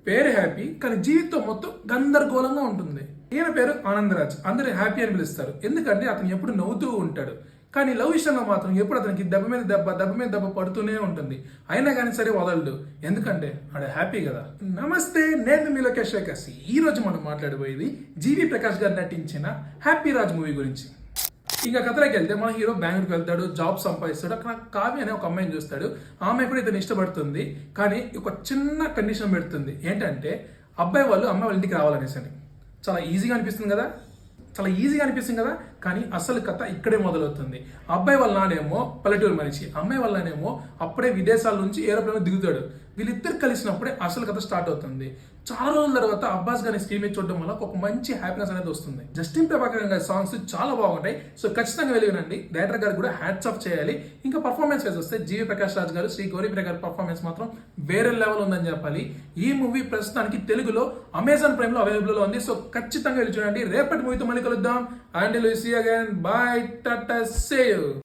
పేరు హ్యాపీ కానీ జీవితం మొత్తం గందరగోళంగా ఉంటుంది. ఈయన పేరు ఆనందరాజ్. అందరూ హ్యాపీ అని పిలుస్తారు ఎందుకంటే అతను ఎప్పుడు నవ్వుతూ ఉంటాడు. కానీ లవ్ విషయంలో మాత్రం ఎప్పుడు అతనికి దెబ్బ మీద దెబ్బ దెబ్బ మీద దెబ్బ పడుతూనే ఉంటుంది. అయినా కానీ సరే వదలడు, ఎందుకంటే ఆడు హ్యాపీ కదా. నమస్తే, నేను మీ లోకేష్ శేఖర్. ఈ రోజు మనం మాట్లాడబోయేది జీవి ప్రకాష్ గారు నటించిన హ్యాపీ రాజ్ మూవీ గురించి. ఇంకా కథలోకి వెళ్తే మన హీరో బెంగళూరుకి వెళ్తాడు, జాబ్ సంపాదిస్తాడు. అక్కడ కావ్య అనే ఒక అమ్మాయిని చూస్తాడు. ఆ అమ్మాయి కూడా ఇతను ఇష్టపడుతుంది. కానీ ఒక చిన్న కండిషన్ పెడుతుంది. ఏంటంటే అబ్బాయి వాళ్ళు అమ్మాయి వాళ్ళ ఇంటికి రావాలనేసి. చాలా ఈజీగా అనిపిస్తుంది కదా, కానీ అసలు కథ ఇక్కడే మొదలవుతుంది. అబ్బాయి వాళ్ళ నానేమో పల్లెటూరు మనిషి, అమ్మాయి వాళ్ళనేమో అప్పుడే విదేశాల నుంచి ఏరోప్లేన్ దిగుతాడు. వీళ్ళిద్దరు కలిసినప్పుడే అసలు కథ స్టార్ట్ అవుతుంది. చాలా రోజుల తర్వాత అబ్బాస్ గారిని స్క్రీన్ మీద చూడడం వల్ల ఒక మంచి హ్యాపీనెస్ అనేది వస్తుంది. జస్టిన్ ప్రభాకర్ గారి సాంగ్స్ చాలా బాగుంటాయి. సో ఖచ్చితంగా వెళ్ళి వినండి. డైరెక్టర్ గారు కూడా హ్యాట్స్ ఆఫ్ చేయాలి. ఇంకా పర్ఫార్మెన్స్ వైజ్ వస్తే జీవి ప్రకాష్ రాజ్ గారు, శ్రీ గౌరీప్రియ గారి పర్ఫార్మెన్స్ మాత్రం వేరే లెవెల్ ఉందని చెప్పాలి. ఈ మూవీ ప్రస్తుతానికి తెలుగులో అమెజాన్ ప్రైమ్ లో అవైలబుల్ ఉంది. సో ఖచ్చితంగా వెళ్ళి చూడండి. రేపటి మూవీతో మళ్ళీ కలుద్దాం. And see again. Bye, tata, see you.